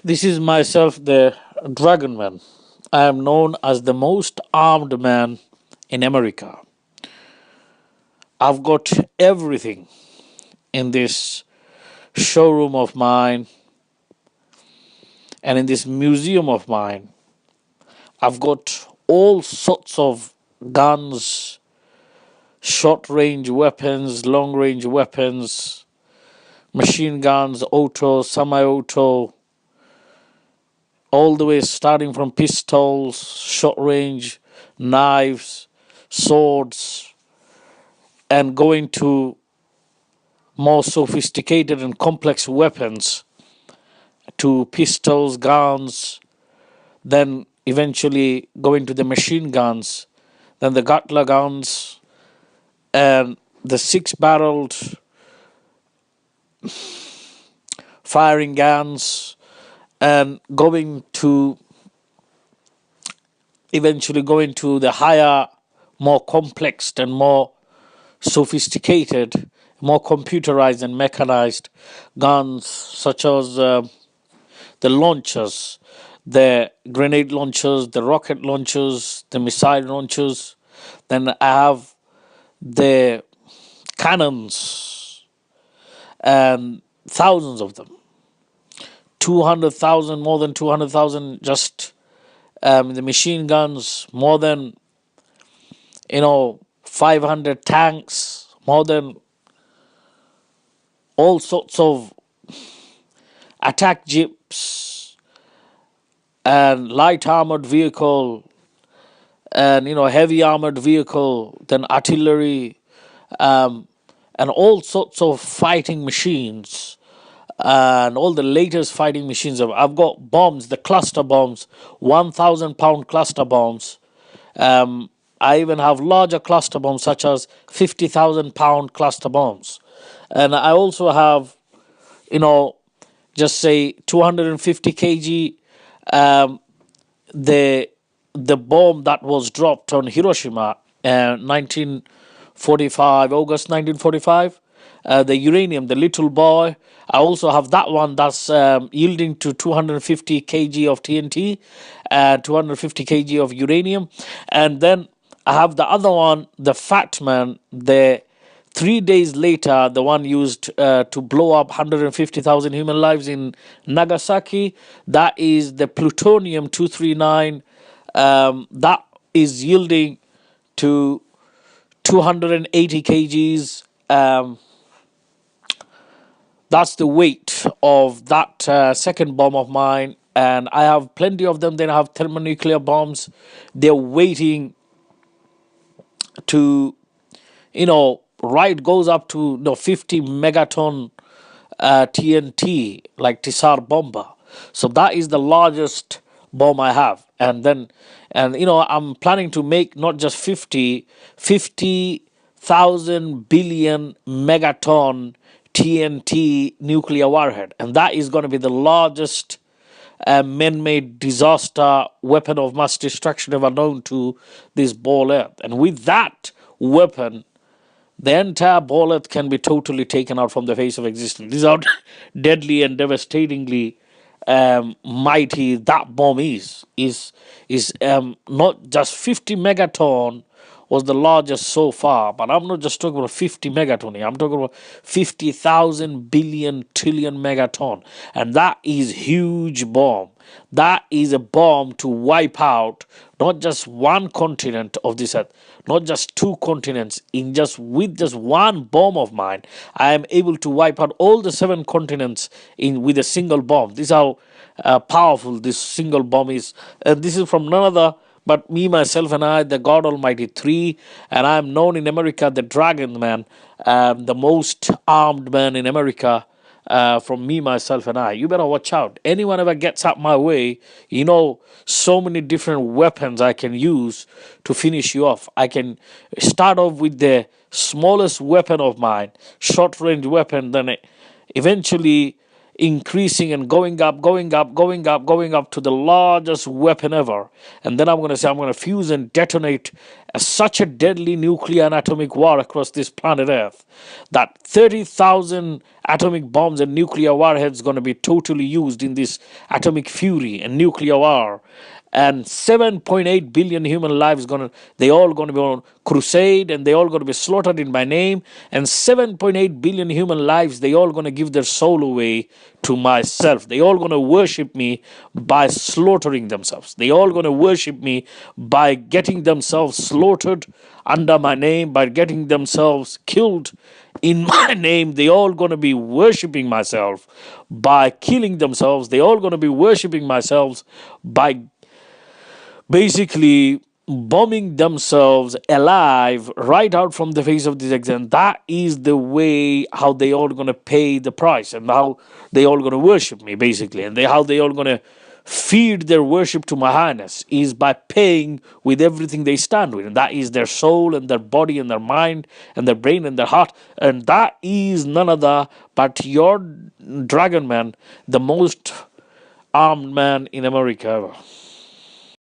This is myself, the Dragon Man. I am known as the most armed man in America. I've got everything in this showroom of mine and in this museum of mine. I've got all sorts of guns, short range weapons, long range weapons, machine guns, auto, semi auto, all the way starting from pistols, short range, knives, swords, and going to more sophisticated and complex weapons to pistols, guns, then eventually going to the machine guns, then the Gatla guns, and the six-barreled firing guns, and eventually going to the higher, more complex and more sophisticated, more computerized and mechanized guns, such as the launchers, the grenade launchers, the rocket launchers, the missile launchers. Then I have the cannons, and thousands of them. 200,000, more than 200,000, just the machine guns, more than 500 tanks, more than all sorts of attack jeeps and light armored vehicle and heavy armored vehicle, then artillery, and all sorts of fighting machines and all the latest fighting machines. I've got bombs, the cluster bombs, 1,000-pound cluster bombs. I even have larger cluster bombs such as 50,000-pound cluster bombs. And I also have, just say 250 kg, the bomb that was dropped on Hiroshima, 1945, August 1945, the uranium, the little boy. I also have that one that's yielding to 250 kg of TNT, 250 kg of uranium. And then I have the other one, the Fat Man, the 3 days later, the one used to blow up 150,000 human lives in Nagasaki. That is the plutonium 239. That is yielding to 280 kgs. That's the weight of that second bomb of mine. And I have plenty of them. Then I have thermonuclear bombs. They're waiting to, right, goes up to 50 megaton TNT, like Tsar Bomba. So that is the largest bomb I have. And I'm planning to make not just 50,000 billion megaton TNT nuclear warhead. And that is going to be the largest man-made disaster weapon of mass destruction ever known to this ball earth. And with that weapon, the entire ball earth can be totally taken out from the face of existence. This is how deadly and devastatingly mighty that bomb is not just 50 megaton was the largest so far, but I'm not just talking about 50 megaton here. I'm talking about 50,000 billion trillion megaton, and that is huge bomb. That is a bomb to wipe out not just one continent of this earth, not just two continents. With just one bomb of mine, I am able to wipe out all the 7 continents with a single bomb. This is how powerful this single bomb is. And this is from none other but me, myself, and I, the God Almighty 3, and I am known in America, the Dragon Man, the most armed man in America. From me, myself, and I. You better watch out. Anyone ever gets up my way, so many different weapons I can use to finish you off. I can start off with the smallest weapon of mine, short range weapon, then eventually increasing and going up to the largest weapon ever. And then I'm going to fuse and detonate such a deadly nuclear and atomic war across this planet Earth that 30,000 atomic bombs and nuclear warheads going to be totally used in this atomic fury and nuclear war. And 7.8 billion human lives they all going to be on crusade, and they all going to be slaughtered in my name. And 7.8 billion human lives, they all going to give their soul away to myself. They all going to worship me by slaughtering themselves. They all going to worship me by getting themselves slaughtered under my name, by getting themselves killed in my name. They all going to be worshiping myself by killing themselves. They all going to be worshiping myself by basically bombing themselves alive right out from the face of this exam. That is the way how they all going to pay the price, and how they all going to worship me, basically. And how they all going to feed their worship to my highness is by paying with everything they stand with, and that is their soul and their body and their mind and their brain and their heart. And that is none other but your dragon man, the most armed man in America ever.